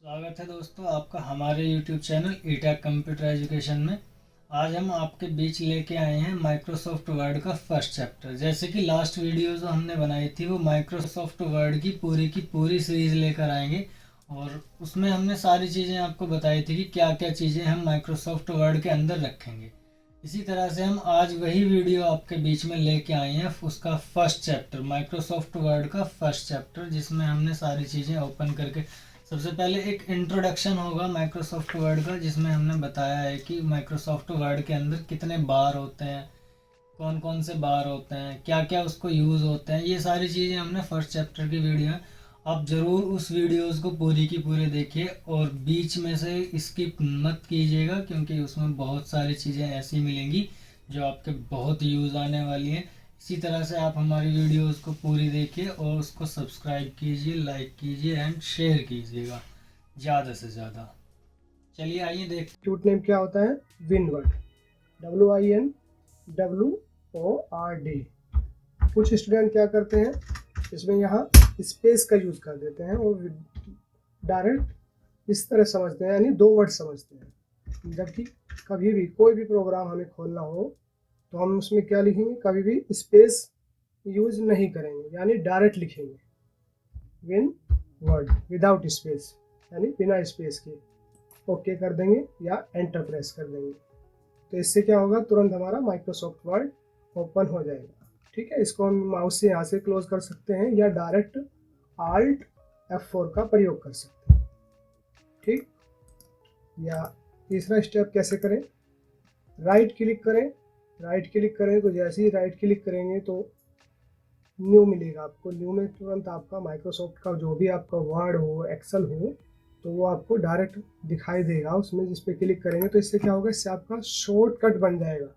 स्वागत है दोस्तों आपका हमारे YouTube चैनल ईटेक कंप्यूटर एजुकेशन में। आज हम आपके बीच लेके आए हैं माइक्रोसॉफ्ट वर्ड का फर्स्ट चैप्टर। जैसे कि लास्ट वीडियो जो हमने बनाई थी वो माइक्रोसॉफ्ट वर्ड की पूरी सीरीज़ लेकर आएंगे और उसमें हमने सारी चीज़ें आपको बताई थी कि क्या क्या चीज़ें हम माइक्रोसॉफ्ट वर्ड के अंदर रखेंगे। इसी तरह से हम आज वही वीडियो आपके बीच में लेके आए हैं, उसका फर्स्ट चैप्टर माइक्रोसॉफ्ट वर्ड का फर्स्ट चैप्टर, जिसमें हमने सारी चीज़ें ओपन करके सबसे पहले एक इंट्रोडक्शन होगा माइक्रोसॉफ्ट वर्ड का, जिसमें हमने बताया है कि माइक्रोसॉफ्ट वर्ड के अंदर कितने बार होते हैं, कौन कौन से बार होते हैं, क्या क्या उसको यूज़ होते हैं। ये सारी चीज़ें हमने फर्स्ट चैप्टर की वीडियो में। आप ज़रूर उस वीडियोस को पूरी की पूरी देखिए और बीच में से स्किप मत कीजिएगा, क्योंकि उसमें बहुत सारी चीज़ें ऐसी मिलेंगी जो आपके बहुत यूज़ आने वाली हैं। इसी तरह से आप हमारी वीडियोस को पूरी देखिए और उसको सब्सक्राइब कीजिए, लाइक कीजिए एंड शेयर कीजिएगा ज़्यादा से ज़्यादा। चलिए आइए देख। इंस्टीट्यूट नेम क्या होता है? Windward, WINWORD। कुछ स्टूडेंट क्या करते हैं, इसमें यहाँ स्पेस का यूज कर देते हैं और डायरेक्ट इस तरह समझते हैं, यानी दो वर्ड समझते हैं। जबकि कभी भी कोई भी प्रोग्राम हमें खोलना हो तो हम उसमें क्या लिखेंगे, कभी भी स्पेस यूज नहीं करेंगे, यानी डायरेक्ट लिखेंगे विन वर्ड विदाउट स्पेस, यानी बिना स्पेस के। ओके कर देंगे या एंटर प्रेस कर देंगे, तो इससे क्या होगा, तुरंत हमारा माइक्रोसॉफ्ट वर्ड ओपन हो जाएगा। ठीक है, इसको हम माउस से यहाँ से क्लोज कर सकते हैं या डायरेक्ट Alt F4 का प्रयोग कर सकते हैं। ठीक, या तीसरा स्टेप कैसे करें, राइट क्लिक करें। राइट क्लिक करें तो जैसे ही राइट क्लिक करेंगे तो न्यू मिलेगा आपको। न्यू में तुरंत आपका माइक्रोसॉफ्ट का जो भी आपका वर्ड हो, एक्सेल हो, तो वो आपको डायरेक्ट दिखाई देगा उसमें। जिस पे क्लिक करेंगे तो इससे क्या होगा, इससे आपका शॉर्टकट बन जाएगा,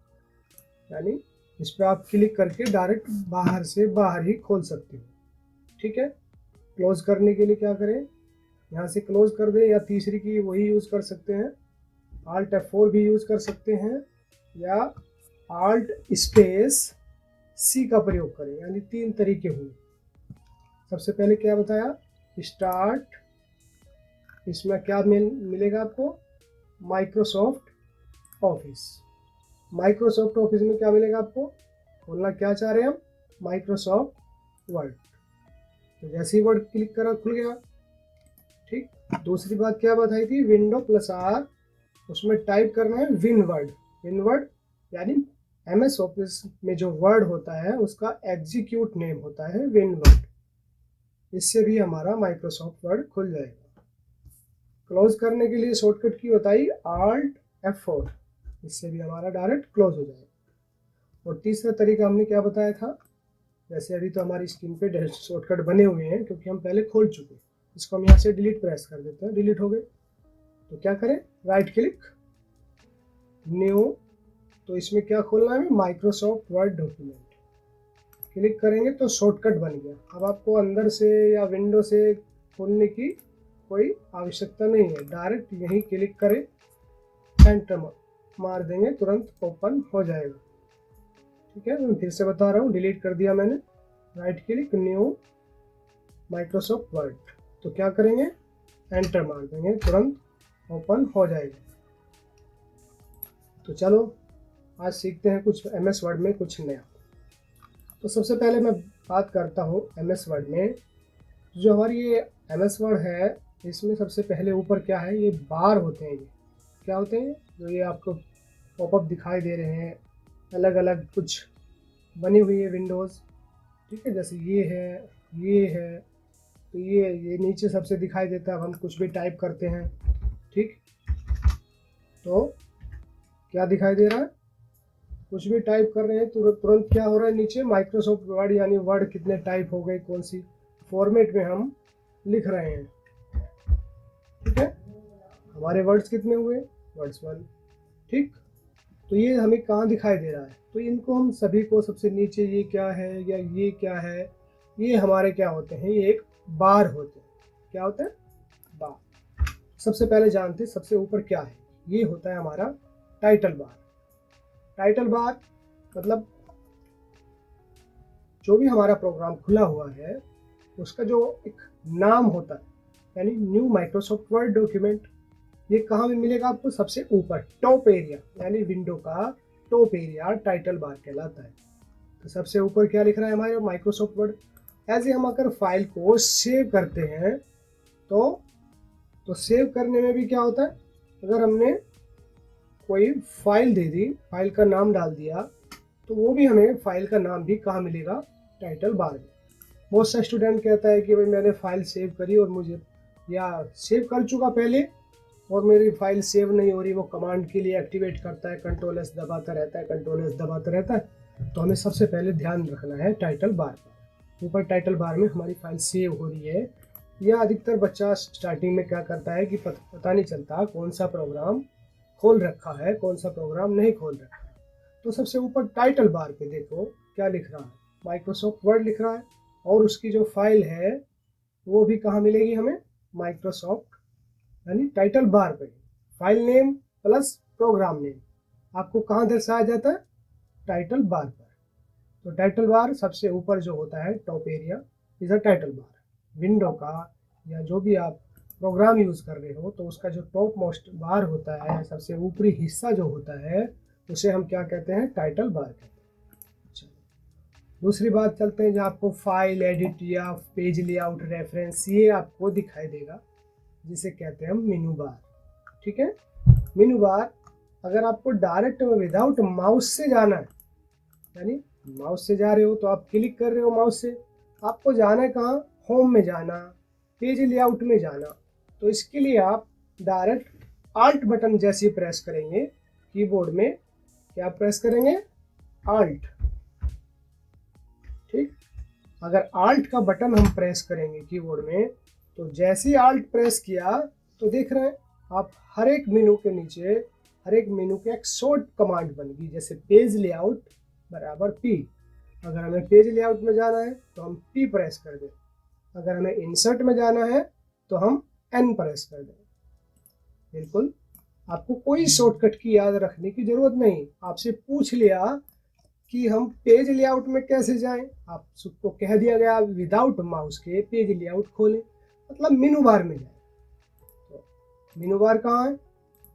यानी इस पर आप क्लिक करके डायरेक्ट बाहर से बाहर ही खोल सकते हो। ठीक है, क्लोज करने के लिए क्या करें, यहाँ से क्लोज कर दें, या तीसरी की वही यूज़ कर सकते हैं, Alt F4 भी यूज़ कर सकते हैं, या Alt स्पेस C का प्रयोग करें, यानी तीन तरीके हुए। सबसे पहले क्या बताया, स्टार्ट, इसमें क्या मिलेगा आपको, माइक्रोसॉफ्ट ऑफिस। माइक्रोसॉफ्ट ऑफिस में क्या मिलेगा आपको, खोलना क्या चाह रहे हैं हम, माइक्रोसॉफ्ट वर्ड। तो जैसे ही वर्ड क्लिक करा खुल गया। ठीक, दूसरी बात क्या बताई थी, विंडो प्लस आर, उसमें टाइप करना है विन वर्ड। विन वर्ड यानी MS ऑफिस में जो वर्ड होता है उसका एग्जीक्यूट नेम होता है विन वर्ड। इससे भी हमारा माइक्रोसॉफ्ट वर्ड खुल जाएगा। क्लोज करने के लिए शॉर्टकट की बताई Alt F4, इससे भी हमारा डायरेक्ट क्लोज हो जाएगा। और तीसरा तरीका हमने क्या बताया था, जैसे अभी तो हमारी स्क्रीन पे शॉर्टकट बने हुए हैं क्योंकि हम पहले खोल चुके हैं। इसको हम यहाँ से डिलीट प्रेस कर देते हैं, डिलीट हो गए। तो क्या करें, राइट क्लिक, न्यू, तो इसमें क्या खोलना है, माइक्रोसॉफ्ट वर्ड डॉक्यूमेंट। क्लिक करेंगे तो शॉर्टकट बन गया। अब आपको अंदर से या विंडो से खोलने की कोई आवश्यकता नहीं है, डायरेक्ट यहीं क्लिक करें, एंटर मार देंगे, तुरंत ओपन हो जाएगा। ठीक है, मैं फिर से बता रहा हूँ, डिलीट कर दिया मैंने, right click, new, Microsoft word, तो क्या करेंगे, एंटर मार देंगे, तुरंत ओपन हो जाएगा। तो चलो आज सीखते हैं कुछ MS वर्ड में कुछ नया। तो सबसे पहले मैं बात करता हूँ MS वर्ड में। जो हमारी ये MS वर्ड है, इसमें सबसे पहले ऊपर क्या है, ये बार होते हैं। ये क्या होते हैं, जो ये आपको पॉपअप दिखाई दे रहे हैं, अलग अलग कुछ बनी हुई है विंडोज़। ठीक है, जैसे ये है, तो ये नीचे सबसे दिखाई देता है। अब हम कुछ भी टाइप करते हैं, ठीक, तो क्या दिखाई दे रहा है, कुछ भी टाइप कर रहे हैं तो तुरंत क्या हो रहा है, नीचे माइक्रोसॉफ्ट वर्ड, यानी वर्ड कितने टाइप हो गए, कौन सी फॉर्मेट में हम लिख रहे हैं। ठीक है, हमारे वर्ड्स कितने हुए, वर्ड्स 1। ठीक, तो ये हमें कहाँ दिखाई दे रहा है, तो इनको हम सभी को, सबसे नीचे ये क्या है या ये क्या है, ये हमारे क्या होते हैं, ये एक बार होते हैं। क्या होता है, बार। सबसे पहले जानते हैं सबसे ऊपर क्या है, ये होता है हमारा टाइटल बार। टाइटल बार मतलब जो भी हमारा प्रोग्राम खुला हुआ है उसका जो एक नाम होता है, यानी न्यू माइक्रोसॉफ्ट वर्ड डॉक्यूमेंट। ये कहाँ में मिलेगा आपको? सबसे ऊपर टॉप एरिया, यानी विंडो का टॉप एरिया टाइटल बार कहलाता है। तो सबसे ऊपर क्या लिख रहा है हमारे माइक्रोसॉफ्ट वर्ड। ऐसे हम अगर फाइल को सेव करते हैं तो सेव करने में भी क्या होता है, अगर हमने कोई फाइल दे दी, फाइल का नाम डाल दिया, तो वो भी हमें फाइल का नाम भी कहाँ मिलेगा? टाइटल बार में। बहुत सा स्टूडेंट कहता है कि भाई मैंने फाइल सेव करी और मुझे, या सेव कर चुका पहले और मेरी फाइल सेव नहीं हो रही, वो कमांड के लिए एक्टिवेट करता है, कंट्रोल एस दबाता रहता है, कंट्रोल एस दबाता रहता है। तो हमें सबसे पहले ध्यान रखना है टाइटल बार पर। ऊपर टाइटल बार में हमारी फाइल सेव हो रही है, या अधिकतर बच्चा स्टार्टिंग में क्या करता है कि पता नहीं चलता कौन सा प्रोग्राम खोल रखा है, कौन सा प्रोग्राम नहीं खोल रखा है। तो सबसे ऊपर टाइटल बार पे देखो क्या लिख रहा है, माइक्रोसॉफ्ट वर्ड लिख रहा है, और उसकी जो फाइल है वो भी कहाँ मिलेगी हमें? माइक्रोसॉफ्ट यानी टाइटल बार पे। File name plus program name आपको कहाँ दर्शाया जाता है? टाइटल बार पर। तो टाइटल बार सबसे ऊपर जो होता है top area is a title bar. Window का या जो भी आप प्रोग्राम यूज कर रहे हो तो उसका जो टॉप मोस्ट बार होता है, सबसे ऊपरी हिस्सा जो होता है, उसे हम क्या कहते हैं? टाइटल बार कहते हैं। चलो दूसरी बात चलते हैं, जहाँ आपको फाइल एडिट या पेज लेआउट रेफरेंस ये आपको दिखाई देगा, जिसे कहते हैं हम मेनू बार। ठीक है, मेनू बार अगर आपको डायरेक्ट विदाउट माउस से जाना है, यानी माउस से जा रहे हो तो आप क्लिक कर रहे हो माउस से, आपको जाना है कहाँ? होम में जाना, पेज लेआउट में जाना। तो इसके लिए आप डायरेक्ट आल्ट बटन जैसे प्रेस करेंगे कीबोर्ड में, क्या प्रेस करेंगे? आल्ट। ठीक, अगर आल्ट का बटन हम प्रेस करेंगे कीबोर्ड में, तो जैसे ही आल्ट प्रेस किया तो देख रहे हैं आप हर एक मेनू के नीचे, हर एक मेनू के एक शॉर्ट कमांड बन गई, जैसे पेज लेआउट बराबर पी। अगर हमें पेज लेआउट में जाना है तो हम पी प्रेस कर दें, अगर हमें इंसर्ट में जाना है तो हम एन प्रेस कर दें। बिल्कुल आपको कोई शॉर्टकट की याद रखने की जरूरत नहीं। आपसे पूछ लिया कि हम पेज लेआउट में कैसे जाएं, आप सबको कह दिया गया विदाउट माउस के पेज लेआउट खोलें, मतलब मेनू बार में जाएं। तो मेनू बार कहाँ है?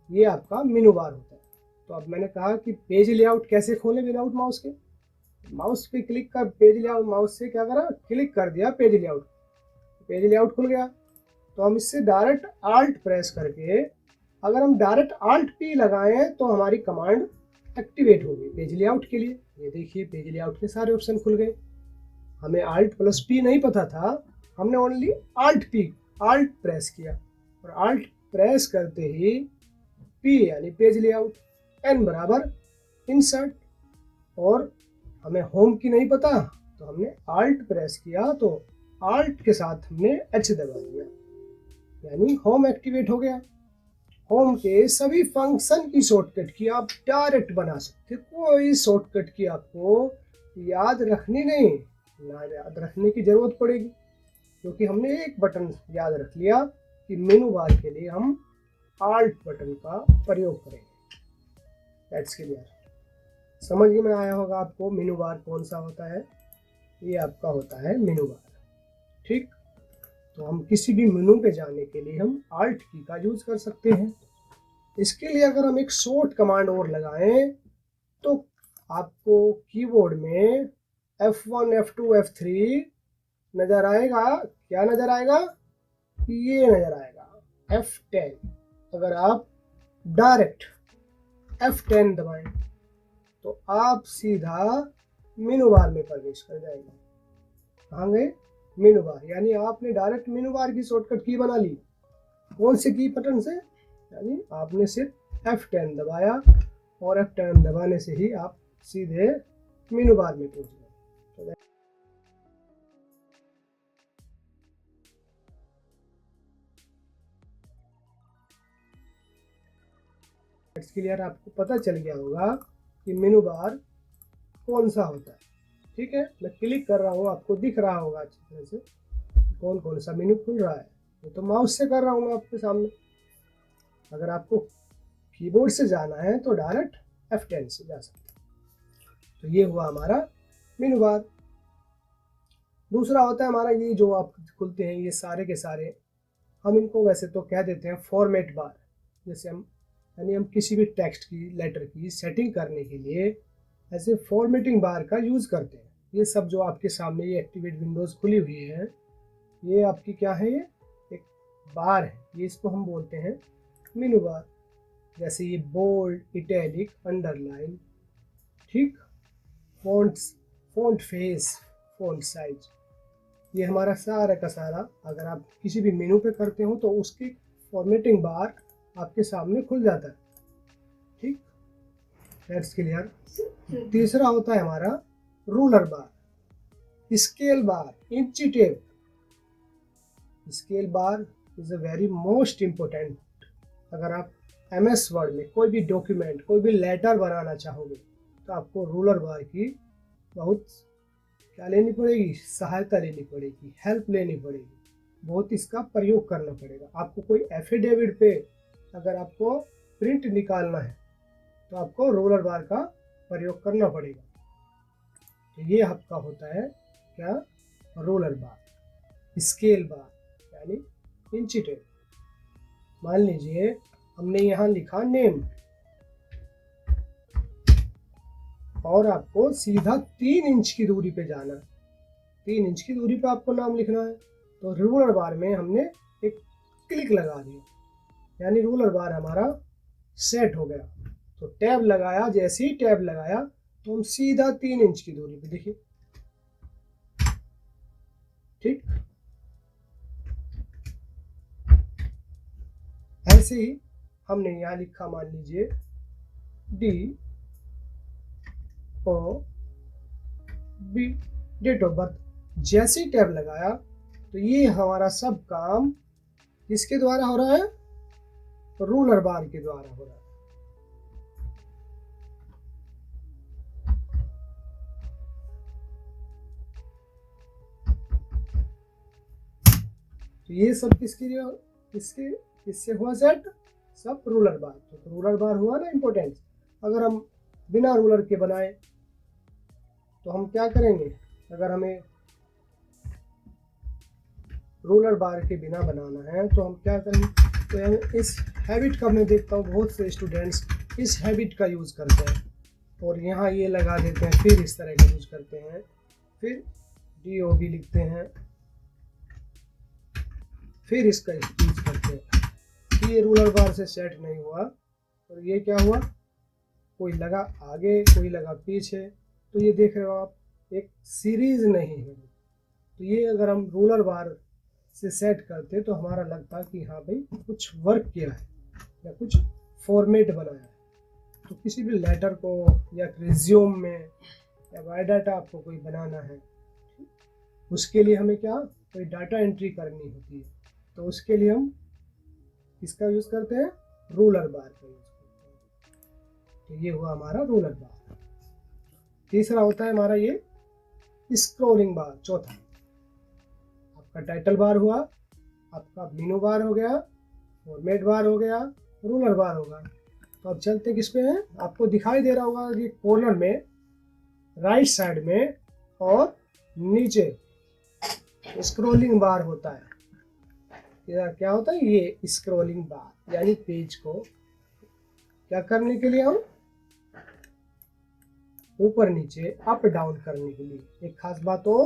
ये आपका मेनू बार होता है। तो अब मैंने कहा कि पेज लेआउट कैसे खोलें विदाउट माउस के। माउस पे क्लिक कर, पेज लेआउट माउस से क्या करा? क्लिक कर दिया पेज लेआउट, पेज लेआउट खुल गया। तो हम इससे डायरेक्ट आल्ट प्रेस करके, अगर हम डायरेक्ट आल्ट पी लगाएं तो हमारी कमांड एक्टिवेट होगी पेज लेआउट के लिए। ये देखिए पेज लेआउट के सारे ऑप्शन खुल गए। हमें आल्ट प्लस पी नहीं पता था, हमने only alt P, alt press किया, और आल्ट प्रेस करते ही पी यानी पेज लेआउट, एन बराबर इंसर्ट, और हमें होम की नहीं पता तो हमने आल्ट प्रेस किया तो आल्ट के साथ हमने एच दबा दिया, यानी होम एक्टिवेट हो गया। होम के सभी फंक्शन की शॉर्टकट की आप डायरेक्ट बना सकते, कोई शॉर्टकट की आपको याद रखनी नहीं, ना याद रखने की जरूरत पड़ेगी, क्योंकि हमने एक बटन याद रख लिया कि मेनू बार के लिए हम आल्ट बटन का प्रयोग करेंगे। That's clear. समझ में आया होगा आपको मेनू बार कौन सा होता है? ये आपका होता है मेनू बार। ठीक, तो हम किसी भी मेनू पे जाने के लिए हम आल्ट की का यूज कर सकते हैं। इसके लिए अगर हम एक शॉर्ट कमांड और लगाएं तो आपको कीबोर्ड में F1 F2 F3 नजर आएगा। क्या नजर आएगा? ये नजर आएगा F10। अगर आप डायरेक्ट F10 दबाएं तो आप सीधा मेनू बार में प्रवेश कर जाएंगे। कहाँ गए? मेनू बार, यानी आपने डायरेक्ट मेनू बार की शॉर्टकट की बना ली। कौन से की बटन से? यानी आपने सिर्फ F10 दबाया और F10 दबाने से ही आप सीधे मेनू बार में पहुंच गए। तो क्लियर, आपको पता चल गया होगा कि मेनू बार कौन सा होता है। ठीक है, मैं क्लिक कर रहा हूँ, आपको दिख रहा होगा अच्छी तरह से कौन कौन सा मेनू खुल रहा है। ये तो माउस से कर रहा हूँ मैं आपके सामने। अगर आपको कीबोर्ड से जाना है तो डायरेक्ट F10 से जा सकते हैं। तो ये हुआ हमारा मेनू बार। दूसरा होता है हमारा ये जो आप खुलते हैं, ये सारे के सारे हम इनको वैसे तो कह देते हैं फॉर्मेट बार। जैसे हम किसी भी टेक्स्ट की लेटर की सेटिंग करने के लिए ऐसे फॉर्मेटिंग बार का यूज़ करते हैं। ये सब जो आपके सामने ये एक्टिवेट विंडोज़ खुली हुई है, ये आपकी क्या है, ये एक बार है। ये इसको हम बोलते हैं मेनू बार। जैसे ये बोल्ड, इटैलिक, अंडरलाइन, ठीक, fonts, font face, font size, ये हमारा सारा का सारा अगर आप किसी भी मेनू पे करते हो तो उसकी फॉर्मेटिंग बार आपके सामने खुल जाता है। ठीक, दैट्स क्लियर। तीसरा होता है हमारा रूलर बार, स्केल बार, इंची tape. Scale bar is a very most important. अगर आप MS वर्ड में कोई भी डॉक्यूमेंट, कोई भी लेटर बनाना चाहोगे तो आपको रूलर बार की बहुत क्या लेनी पड़ेगी, सहायता लेनी पड़ेगी, हेल्प लेनी पड़ेगी, बहुत इसका प्रयोग करना पड़ेगा। आपको कोई एफिडेविट पे अगर आपको प्रिंट निकालना है तो आपको रूलर बार का प्रयोग करना पड़ेगा। तो ये आपका होता है क्या, रूलर बार। स्केल बार यानी इंची टेप। मान लीजिए हमने यहाँ लिखा नेम और आपको सीधा 3 इंच की दूरी पे जाना है, 3 इंच की दूरी पे आपको नाम लिखना है, तो रूलर बार में हमने एक क्लिक लगा दिया, यानी रूलर बार हमारा सेट हो गया। तो टैब लगाया, जैसे ही टैब लगाया तो हम सीधा 3 इंच की दूरी पे, देखिए, ठीक। ऐसे ही हमने यहाँ लिखा, मान लीजिए DOB, डेट ऑफ बर्थ, जैसे ही टैब लगाया तो ये हमारा सब काम किसके द्वारा हो रहा है, रूलर बार के द्वारा हो रहा है। तो ये सब किसके लिए, इससे हुआ सेट, सब रूलर बार। तो रूलर बार हुआ ना इम्पोर्टेंस। अगर हम बिना रूलर के बनाए तो हम क्या करेंगे, अगर हमें रूलर बार के बिना बनाना है तो हम क्या करेंगे, तो हम इस हैबिट का, मैं देखता हूँ बहुत से स्टूडेंट्स इस हैबिट का यूज़ करते हैं और यहाँ ये लगा देते हैं, फिर इस तरह का यूज़ करते हैं, फिर DOB लिखते हैं, फिर इसका यूज करते हैं। ये रूलर बार से सेट नहीं हुआ और ये क्या हुआ, कोई लगा आगे, कोई लगा पीछे, तो ये देख रहे हो आप, एक सीरीज नहीं है। तो ये अगर हम रूलर बार से सेट करते तो हमारा लगता कि हाँ भाई कुछ वर्क किया है या कुछ फॉर्मेट बनाया है। तो किसी भी लेटर को या रिज्यूम में या बायोडाटा आपको कोई बनाना है, उसके लिए हमें क्या, कोई डाटा एंट्री करनी होती है, तो उसके लिए हम किसका यूज़ करते हैं, रूलर बार का यूज़ करते हैं। तो ये हुआ हमारा रूलर बार। तीसरा होता है हमारा ये स्क्रॉलिंग बार, चौथा। आपका टाइटल बार हुआ, आपका मेनू बार हो गया, फॉर्मेट बार हो गया, रूलर बार होगा। तो अब चलते किस पे हैं, आपको दिखाई दे रहा होगा कि कॉर्नर में राइट साइड में और नीचे स्क्रॉलिंग बार होता है। क्या होता है, ये स्क्रॉलिंग बार यानी पेज को क्या करने के लिए, हम ऊपर नीचे अप डाउन करने के लिए। एक खास बात हो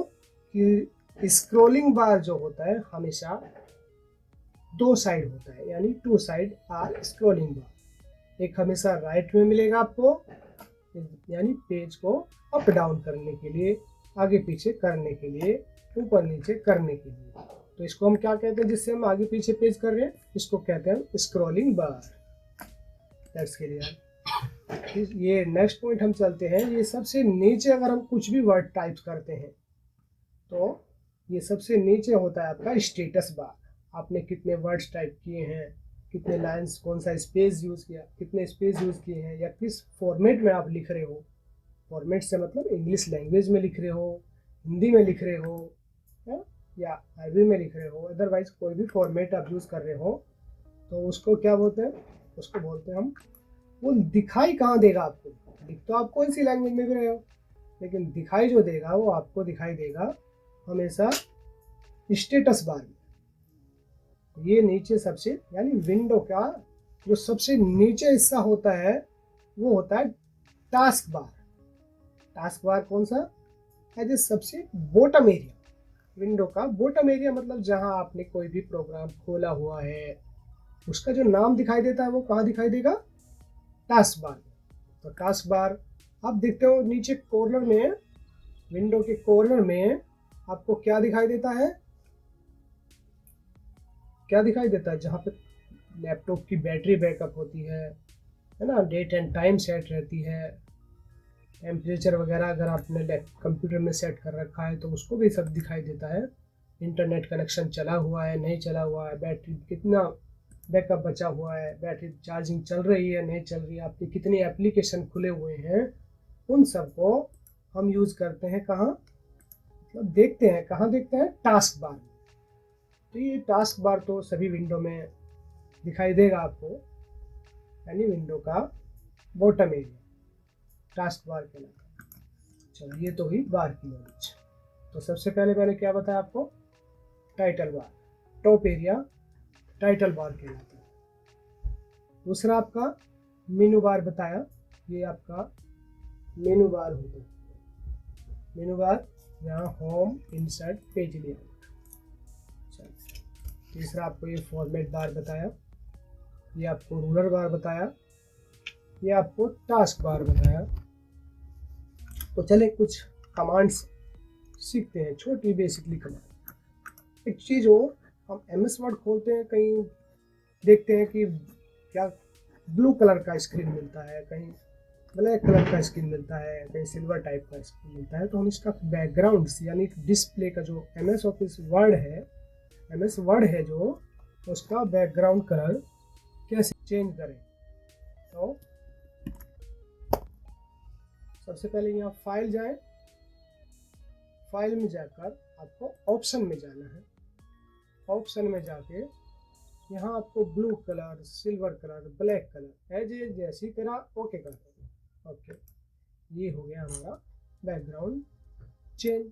कि स्क्रॉलिंग बार जो होता है हमेशा 2 साइड होता है, यानी 2 साइड आर स्क्रॉलिंग बार। एक हमेशा राइट में मिलेगा आपको, यानी पेज को अप डाउन करने के लिए, आगे पीछे करने के लिए, ऊपर नीचे करने के लिए। तो इसको हम क्या कहते हैं, जिससे हम आगे पीछे पेज कर रहे हैं, इसको कहते हैं स्क्रॉलिंग बार। That's clear. ये नेक्स्ट पॉइंट हम चलते हैं। ये सबसे नीचे अगर हम कुछ भी वर्ड टाइप करते हैं तो ये सबसे नीचे होता है आपका स्टेटस बार। आपने कितने वर्ड्स टाइप किए हैं, कितने लाइंस, कौन सा स्पेस यूज़ किया, कितने स्पेस यूज़ किए हैं, या किस फॉर्मेट में आप लिख रहे हो। फॉर्मेट से मतलब इंग्लिश लैंग्वेज में लिख रहे हो, हिंदी में लिख रहे हो, या अरबी में लिख रहे हो, अदरवाइज कोई भी फॉर्मेट आप यूज़ कर रहे हो, तो उसको क्या बोलते हैं, उसको बोलते हैं हम, वो दिखाई कहाँ देगा आपको, लिख तो आप कौन सी लैंग्वेज में भी रहे हो, लेकिन दिखाई जो देगा वो आपको दिखाई देगा हमेशा स्टेटस बार में। ये नीचे सबसे यानी विंडो का जो सबसे नीचे हिस्सा होता है वो होता है टास्क बार। टास्क बार कौन सा है? जो सबसे बॉटम एरिया, विंडो का बॉटम एरिया, मतलब जहां आपने कोई भी प्रोग्राम खोला हुआ है उसका जो नाम दिखाई देता है वो कहाँ दिखाई देगा? Task bar. तो टास्क बार आप देखते हो नीचे कॉर्नर में, विंडो के कॉर्नर में आपको क्या दिखाई देता है? क्या दिखाई देता है? जहाँ पे लैपटॉप की बैटरी बैकअप होती है ना, डेट एंड टाइम सेट रहती है, टेम्परेचर वगैरह अगर आपने कंप्यूटर में सेट कर रखा है तो उसको भी सब दिखाई देता है। इंटरनेट कनेक्शन चला हुआ है नहीं चला हुआ है, बैटरी कितना बैकअप बचा हुआ है, बैटरी चार्जिंग चल रही है नहीं चल रही है, आपके कितने एप्लीकेशन खुले हुए हैं, उन सब को हम यूज़ करते हैं कहाँ? मतलब देखते हैं कहाँ देखते हैं? Task bar. तो ये टास्क बार तो सभी विंडो में दिखाई देगा आपको, यानी विंडो का बॉटम एरिया टास्क बार कहलाता है। चलो ये तो हुई बार की नॉलेज। तो सबसे पहले मैंने क्या बताया आपको? Title bar, top area title bar कहलाता है। दूसरा आपका मेनू बार बताया, ये आपका मेनू बार होता है। मेनू बार यहाँ होम, इंसर्ट, पेज लेआउट। तीसरा आपको ये फॉर्मेट बार बताया, ये आपको रूलर बार बताया, ये आपको टास्क बार बताया। तो चले कुछ कमांड्स सीखते हैं, छोटी बेसिकली कमांड। एक चीज़ हो, हम MS वर्ड खोलते हैं, कहीं देखते हैं कि क्या ब्लू कलर का स्क्रीन मिलता है, कहीं ब्लैक कलर का स्क्रीन मिलता है, कहीं सिल्वर टाइप का स्क्रीन मिलता है। तो हम इसका बैकग्राउंड यानी डिस्प्ले का जो MS ऑफिस वर्ड है, MS वर्ड है जो, उसका बैकग्राउंड कलर कैसे चेंज करें? तो सबसे पहले यहाँ फाइल जाए, फाइल में जाकर आपको ऑप्शन में जाना है। ऑप्शन में जाके यहाँ आपको blue colour, silver colour, black colour as a जैसी तरह ओके कर देना। ओके, ये हो गया हमारा बैकग्राउंड चेंज।